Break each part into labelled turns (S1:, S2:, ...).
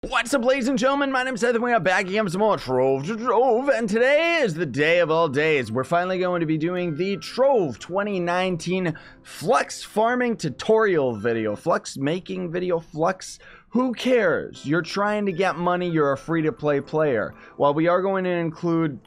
S1: What's up, ladies and gentlemen? My name is Scythe, and we are back again with some more Trove, and today is the day of all days. We're finally going to be doing the Trove 2019 Flux Farming Tutorial video. Flux making video, Flux, who cares? You're trying to get money, you're a free-to-play player. While we are going to include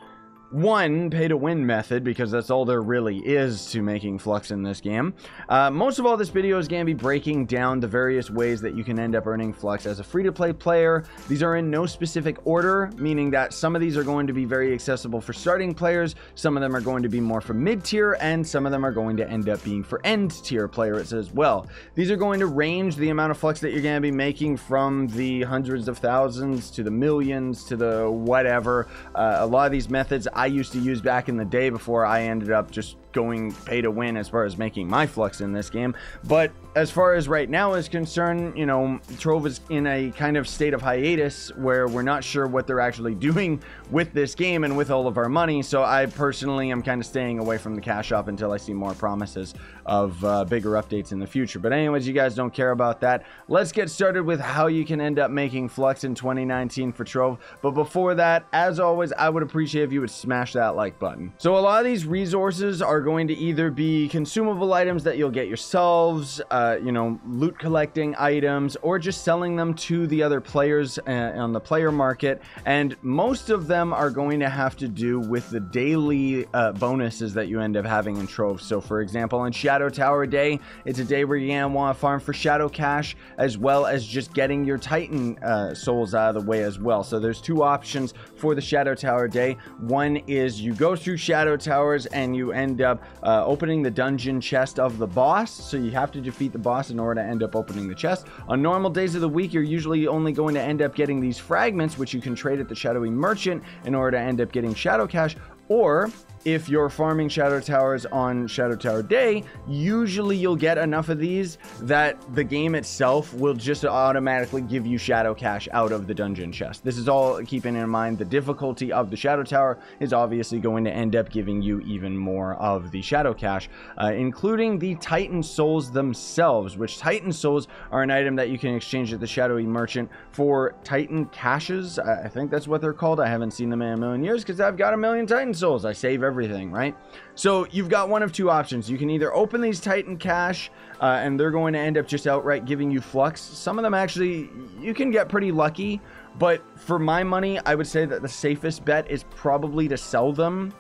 S1: one pay-to-win method, because that's all there really is to making Flux in this game. Most of all, this video is going to be breaking down the various ways that you can end up earning Flux as a free-to-play player. These are in no specific order, meaning that some of these are going to be very accessible for starting players, some of them are going to be more for mid-tier, and some of them are going to end up being for end-tier players as well. These are going to range the amount of Flux that you're going to be making from the hundreds of thousands to the millions to the whatever. A lot of these methods I used to use back in the day before I ended up just going pay to win as far as making my Flux in this game. But as far as right now is concerned, you know, Trove is in a kind of state of hiatus where we're not sure what they're actually doing with this game and with all of our money. So I personally am kind of staying away from the cash shop until I see more promises of bigger updates in the future. But anyways, you guys don't care about that. Let's get started with how you can end up making Flux in 2019 for Trove. But before that, as always, I would appreciate if you would smash that like button. So a lot of these resources are going to either be consumable items that you'll get yourselves, you know, loot collecting items, or just selling them to the other players on the player market. And most of them are going to have to do with the daily bonuses that you end up having in Trove. So for example, on Shadow Tower Day, it's a day where you're gonna want to farm for Shadow Cash, as well as just getting your Titan souls out of the way as well. So there's two options for the Shadow Tower Day. One is you go through Shadow Towers and you end up opening the dungeon chest of the boss. So you have to defeat the boss in order to end up opening the chest. On normal days of the week, you're usually only going to end up getting these fragments, which you can trade at the Shadowy Merchant in order to end up getting Shadow Cash. Or if you're farming Shadow Towers on Shadow Tower Day, usually you'll get enough of these that the game itself will just automatically give you Shadow Cash out of the dungeon chest. This is all keeping in mind the difficulty of the Shadow Tower is obviously going to end up giving you even more of the Shadow Cash, including the Titan Souls themselves, which Titan Souls are an item that you can exchange at the Shadowy Merchant for Titan Caches. I think that's what they're called. I haven't seen them in a million years because I've got a million Titan Souls. I save everything, right? So you've got one of two options. You can either open these Titan Cache and they're going to end up just outright giving you Flux. Some of them actually you can get pretty lucky, but for my money I would say that the safest bet is probably to sell them.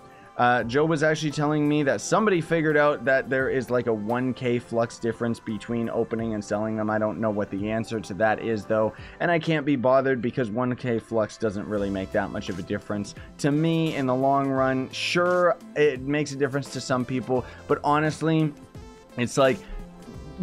S1: Joe was actually telling me that somebody figured out that there is like a 1k Flux difference between opening and selling them. I don't know what the answer to that is though, and I can't be bothered because 1k Flux doesn't really make that much of a difference to me in the long run. Sure, it makes a difference to some people, but honestly, it's like,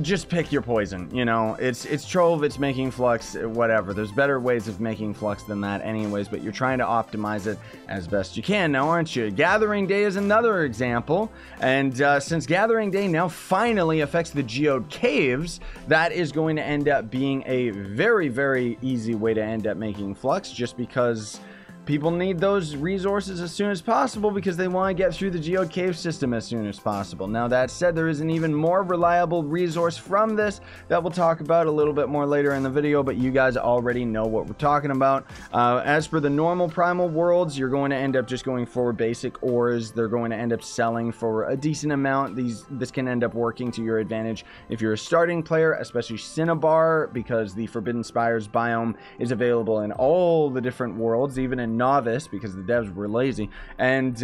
S1: just pick your poison, you know. It's Trove, it's making Flux, whatever. There's better ways of making Flux than that anyways, but you're trying to optimize it as best you can now, aren't you? Gathering Day is another example, and since Gathering Day now finally affects the Geode Caves, that is going to end up being a very, very easy way to end up making Flux, just because people need those resources as soon as possible because they want to get through the Geode Cave system as soon as possible. Now that said, there is an even more reliable resource from this that we'll talk about a little bit more later in the video, but you guys already know what we're talking about. As for the normal primal worlds, you're going to end up just going for basic ores. They're going to end up selling for a decent amount. This can end up working to your advantage if you're a starting player, especially Cinnabar, because the Forbidden Spires biome is available in all the different worlds, even in Novice, because the devs were lazy. And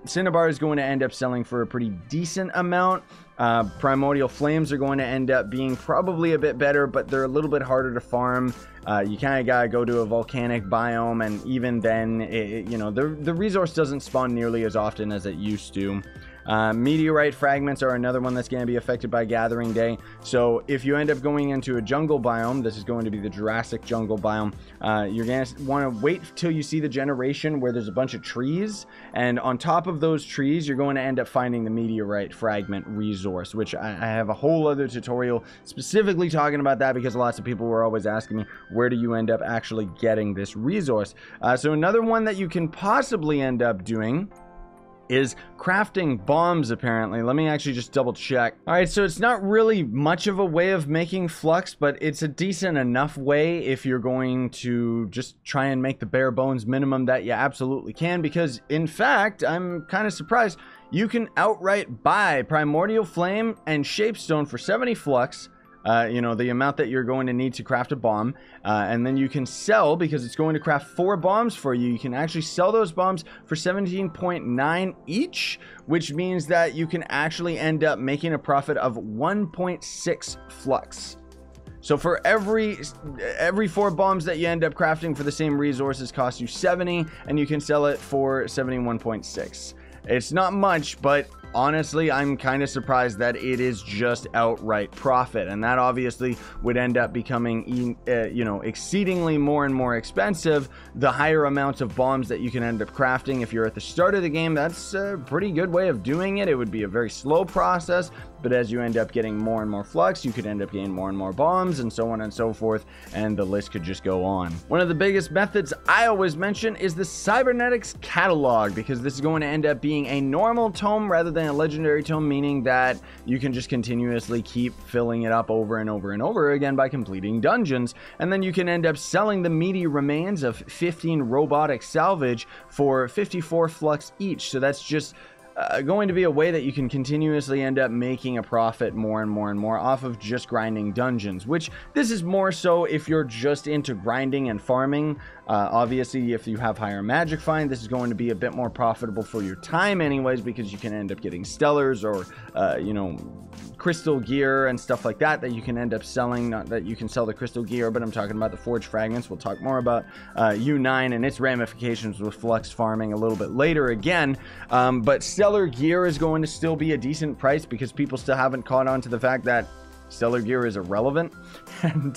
S1: Cinnabar is going to end up selling for a pretty decent amount. Primordial Flames are going to end up being probably a bit better, but they're a little bit harder to farm. You kind of gotta go to a volcanic biome, and even then, you know, the resource doesn't spawn nearly as often as it used to. Meteorite Fragments are another one that's going to be affected by Gathering Day. So if you end up going into a jungle biome, this is going to be the Jurassic jungle biome, you're going to want to wait till you see the generation where there's a bunch of trees, and on top of those trees you're going to end up finding the Meteorite Fragment resource, which I have a whole other tutorial specifically talking about that, because lots of people were always asking me, where do you end up actually getting this resource? So another one that you can possibly end up doing is crafting bombs, apparently. Let me actually just double check. All right, so it's not really much of a way of making flux, but it's a decent enough way if you're going to just try and make the bare bones minimum that you absolutely can, because in fact, I'm kind of surprised, you can outright buy Primordial Flame and Shapestone for 70 flux, you know, the amount that you're going to need to craft a bomb, and then you can sell, because it's going to craft 4 bombs for you. You can actually sell those bombs for 17.9 each, which means that you can actually end up making a profit of 1.6 flux. So for every 4 bombs that you end up crafting for the same resources cost you 70, and you can sell it for 71.6. It's not much, but honestly, I'm kind of surprised that it is just outright profit, and that obviously would end up becoming, you know, exceedingly more and more expensive the higher amount of bombs that you can end up crafting. If you're at the start of the game, that's a pretty good way of doing it. It would be a very slow process, but as you end up getting more and more flux, you could end up getting more and more bombs, and so on and so forth, and the list could just go on. One of the biggest methods I always mention is the Cybernetics Catalog, because this is going to end up being a normal tome rather than a legendary tome, meaning that you can just continuously keep filling it up over and over and over again by completing dungeons, and then you can end up selling the meaty remains of 15 robotic salvage for 54 flux each. So that's just going to be a way that you can continuously end up making a profit more and more and more off of just grinding dungeons, which this is more so if you're just into grinding and farming. Obviously, if you have higher magic find, this is going to be a bit more profitable for your time anyways, because you can end up getting stellars or, you know, crystal gear and stuff like that you can end up selling. Not that you can sell the crystal gear, but I'm talking about the forge fragments. We'll talk more about U9 and its ramifications with flux farming a little bit later again, but stellar gear is going to still be a decent price, because people still haven't caught on to the fact that stellar gear is irrelevant. And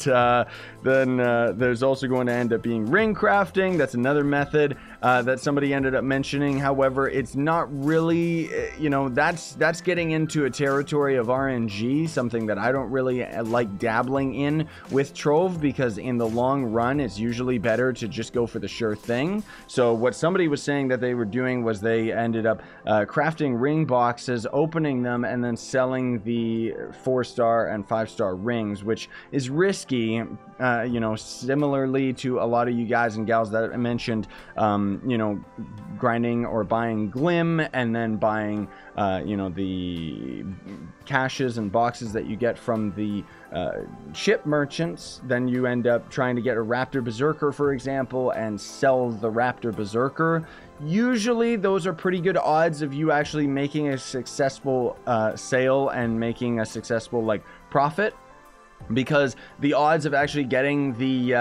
S1: then there's also going to end up being ring crafting. That's another method that somebody ended up mentioning. However, it's not really, you know, that's getting into a territory of RNG, something that I don't really like dabbling in with Trove, because in the long run, it's usually better to just go for the sure thing. So what somebody was saying that they were doing was they ended up crafting ring boxes, opening them, and then selling the 4-star and 5-star rings, which is risky, you know, similarly to a lot of you guys and gals that I mentioned, you know, grinding or buying Glim and then buying, you know, the caches and boxes that you get from the ship merchants. Then you end up trying to get a Raptor Berserker, for example, and sell the Raptor Berserker. Usually those are pretty good odds of you actually making a successful sale and making a successful, like, profit, because the odds of actually getting the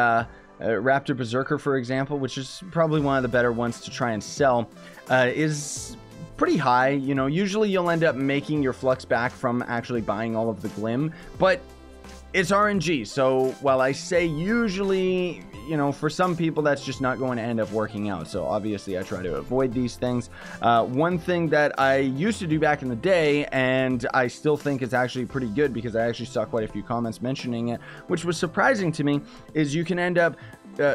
S1: Raptor Berserker, for example, which is probably one of the better ones to try and sell, is pretty high. You know, usually you'll end up making your flux back from actually buying all of the Glim, but it's RNG. So while I say usually, you know, for some people that's just not going to end up working out. So obviously I try to avoid these things. One thing that I used to do back in the day, and I still think is actually pretty good, because I actually saw quite a few comments mentioning it, which was surprising to me, is you can end up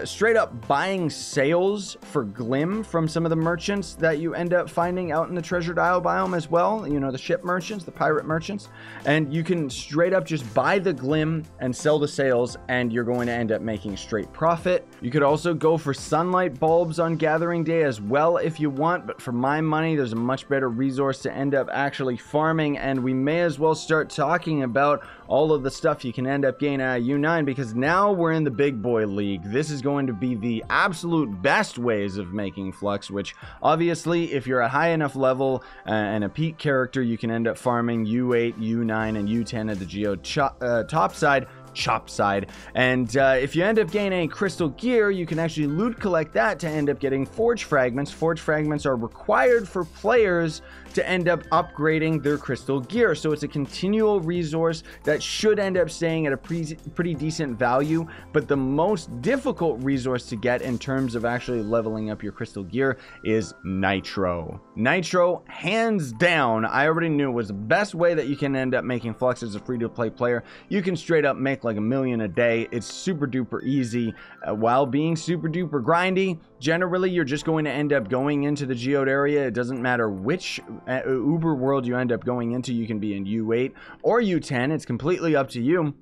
S1: straight up buying sales for Glim from some of the merchants that you end up finding out in the Treasured Isle biome as well. You know, the ship merchants, the pirate merchants, and you can straight up just buy the Glim and sell the sales, and you're going to end up making straight profit. You could also go for sunlight bulbs on Gathering Day as well if you want, but for my money, there's a much better resource to end up actually farming, and we may as well start talking about all of the stuff you can end up getting out of U9, because now we're in the big boy league. This is going to be the absolute best ways of making flux, which obviously if you're a high enough level and a peak character, you can end up farming U8, U9, and U10 at the Geo top side, chop side. And if you end up getting any crystal gear, you can actually loot collect that to end up getting forge fragments. Forge fragments are required for players to end up upgrading their crystal gear, so it's a continual resource that should end up staying at a pretty decent value. But the most difficult resource to get in terms of actually leveling up your crystal gear is Nitro. Nitro, hands down, I already knew was the best way that you can end up making flux as a free-to-play player. You can straight up make like $1 million a day. It's super duper easy while being super duper grindy. Generally, you're just going to end up going into the geode area. It doesn't matter which Uber world you end up going into. You can be in U8 or U10. It's completely up to you.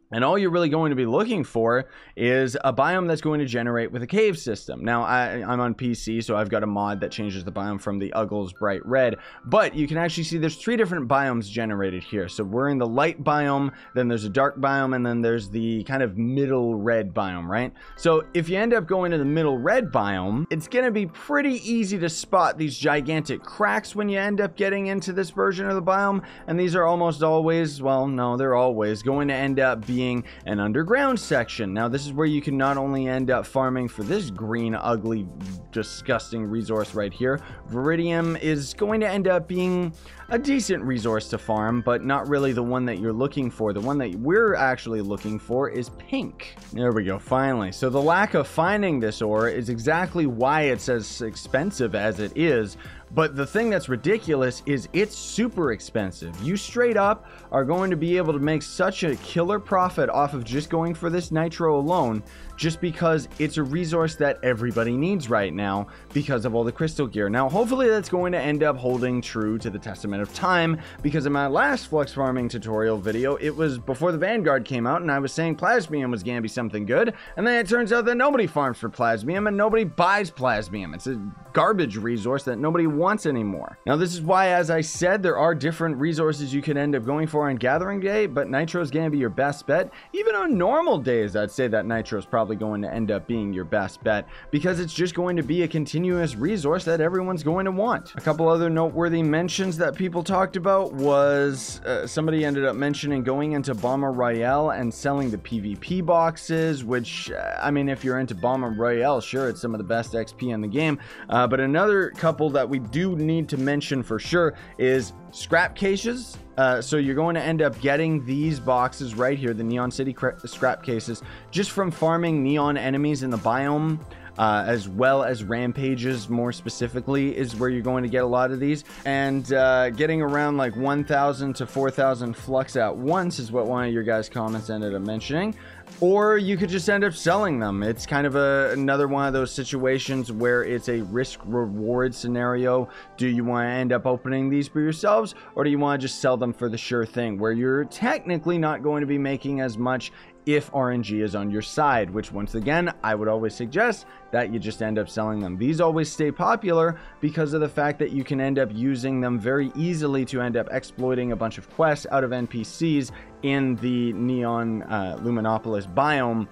S1: And all you're really going to be looking for is a biome that's going to generate with a cave system. Now, I'm on PC, so I've got a mod that changes the biome from the Uggles bright red. But you can actually see there's 3 different biomes generated here. So we're in the light biome, then there's a dark biome, and then there's the kind of middle red biome, right? So if you end up going to the middle red biome, it's going to be pretty easy to spot these gigantic cracks when you end up getting into this version of the biome. And these are almost always, well, no, they're always going to end up being an underground section. Now, this is where you can not only end up farming for this green, ugly, disgusting resource right here. Viridium is going to end up being a decent resource to farm, but not really the one that you're looking for. The one that we're actually looking for is pink. There we go, finally. So the lack of finding this ore is exactly why it's as expensive as it is. But the thing that's ridiculous is it's super expensive. You straight up are going to be able to make such a killer profit off of just going for this nitro alone, just because it's a resource that everybody needs right now because of all the crystal gear. Now, hopefully that's going to end up holding true to the testament of time, because in my last flux farming tutorial video, it was before the Vanguard came out, and I was saying plasmium was going to be something good, and then it turns out that nobody farms for plasmium and nobody buys plasmium. It's a garbage resource that nobody wants anymore. Now, this is why, as I said, there are different resources you can end up going for on Gathering Day, but Nitro is going to be your best bet. Even on normal days, I'd say that Nitro is probably going to end up being your best bet, because it's just going to be a continuous resource that everyone's going to want. A couple other noteworthy mentions that people talked about was somebody ended up mentioning going into Bomber Royale and selling the PvP boxes, which, I mean, if you're into Bomber Royale, sure, it's some of the best XP in the game. But another couple that we do need to mention for sure is scrap cases. So you're going to end up getting these boxes right here, the Neon City scrap cases, just from farming neon enemies in the biome, as well as rampages more specifically is where you're going to get a lot of these. And getting around like 1,000 to 4,000 flux at once is what one of your guys' comments ended up mentioning. Or you could just end up selling them. It's kind of another one of those situations where it's a risk-reward scenario. Do you want to end up opening these for yourselves, or do you want to just sell them for the sure thing, where you're technically not going to be making as much if RNG is on your side, which once again, I would always suggest that you just end up selling them. These always stay popular because of the fact that you can end up using them very easily to end up exploiting a bunch of quests out of NPCs in the Neon Luminopolis biome,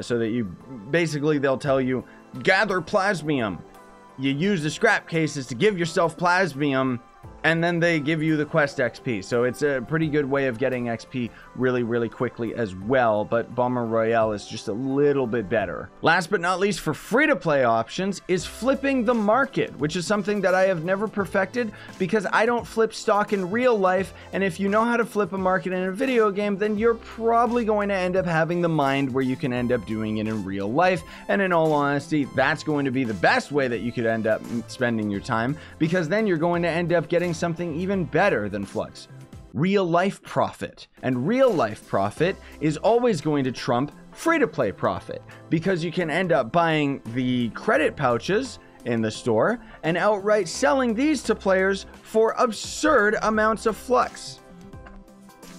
S1: so that you basically, they'll tell you, gather plasmium. You use the scrap cases to give yourself plasmium, and then they give you the quest XP. So it's a pretty good way of getting XP really, really quickly as well. But Bomber Royale is just a little bit better. Last but not least, for free-to-play options is flipping the market, which is something that I have never perfected because I don't flip stock in real life. And if you know how to flip a market in a video game, then you're probably going to end up having the mind where you can end up doing it in real life. And in all honesty, that's going to be the best way that you could end up spending your time, because then you're going to end up getting something even better than Flux. Real life profit. And real life profit is always going to trump free-to-play profit, because you can end up buying the credit pouches in the store and outright selling these to players for absurd amounts of Flux.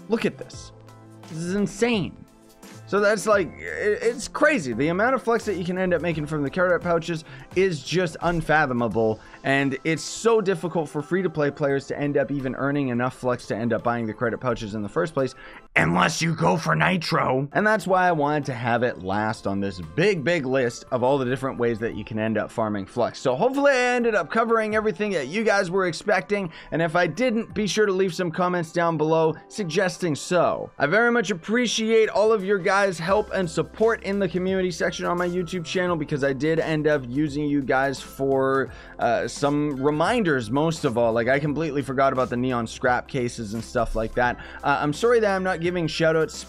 S1: Look at this. This is insane. So that's like, it's crazy. The amount of Flux that you can end up making from the credit pouches is just unfathomable. And it's so difficult for free-to-play players to end up even earning enough Flux to end up buying the credit pouches in the first place, unless you go for Nitro. And that's why I wanted to have it last on this big, big list of all the different ways that you can end up farming Flux. So hopefully I ended up covering everything that you guys were expecting. And if I didn't, be sure to leave some comments down below suggesting so. I very much appreciate all of your guys' help and support in the community section on my YouTube channel, because I did end up using you guys for some reminders, most of all. Like, I completely forgot about the neon scrap cases and stuff like that. I'm sorry that I'm not giving shout outs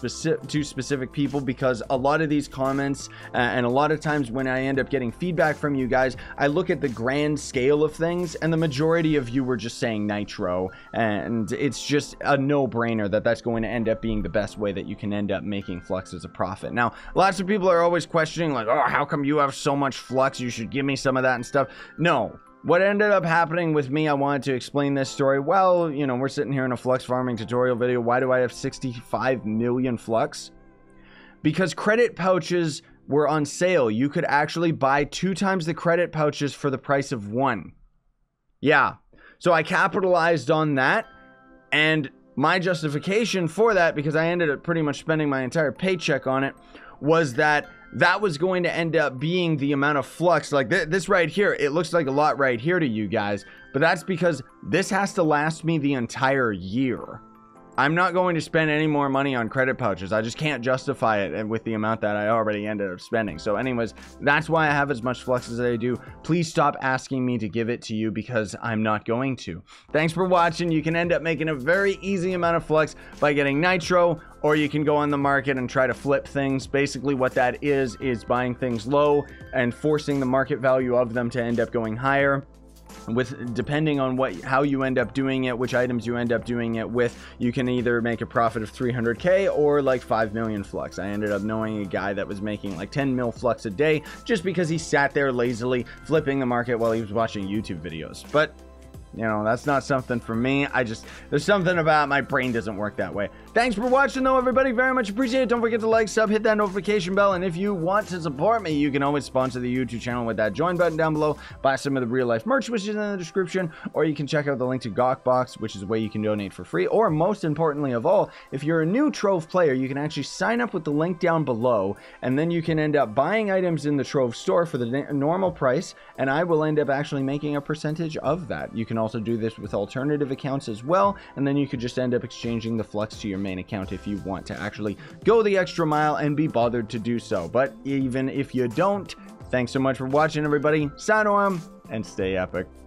S1: to specific people because a lot of these comments and a lot of times when I end up getting feedback from you guys, I look at the grand scale of things, and the majority of you were just saying nitro, and it's just a no-brainer that that's going to end up being the best way that you can end up making flux as a profit. Now, lots of people are always questioning, like, oh, how come you have so much flux? You should give me some of that and stuff. No. What ended up happening with me, I wanted to explain this story. Well, you know, we're sitting here in a flux farming tutorial video. Why do I have 65 million flux? Because credit pouches were on sale. You could actually buy 2 times the credit pouches for the price of 1. Yeah. So I capitalized on that, and my justification for that, because I ended up pretty much spending my entire paycheck on it, was that that was going to end up being the amount of flux. Like this right here, it looks like a lot right here to you guys, but that's because this has to last me the entire year. I'm not going to spend any more money on credit pouches. I just can't justify it with the amount that I already ended up spending. So anyways, that's why I have as much flux as I do. Please stop asking me to give it to you because I'm not going to. Thanks for watching. You can end up making a very easy amount of flux by getting nitro, or you can go on the market and try to flip things. Basically what that is buying things low and forcing the market value of them to end up going higher. With depending on how you end up doing it, which items you end up doing it with, you can either make a profit of 300k or like 5 million flux. I ended up knowing a guy that was making like 10 mil flux a day just because he sat there lazily flipping the market while he was watching YouTube videos. But you know, that's not something for me. There's something about my brain doesn't work that way. Thanks for watching though, everybody. Very much appreciate it. Don't forget to like, sub, hit that notification bell. And if you want to support me, you can always sponsor the YouTube channel with that join button down below. Buy some of the real life merch, which is in the description. Or you can check out the link to Gawkbox, which is a way you can donate for free. Or most importantly of all, if you're a new Trove player, you can actually sign up with the link down below. And then you can end up buying items in the Trove store for the normal price. And I will end up actually making a percentage of that. You can also do this with alternative accounts as well, and then you could just end up exchanging the flux to your main account if you want to actually go the extra mile and be bothered to do so. But even if you don't, thanks so much for watching, everybody. Sign on and stay epic.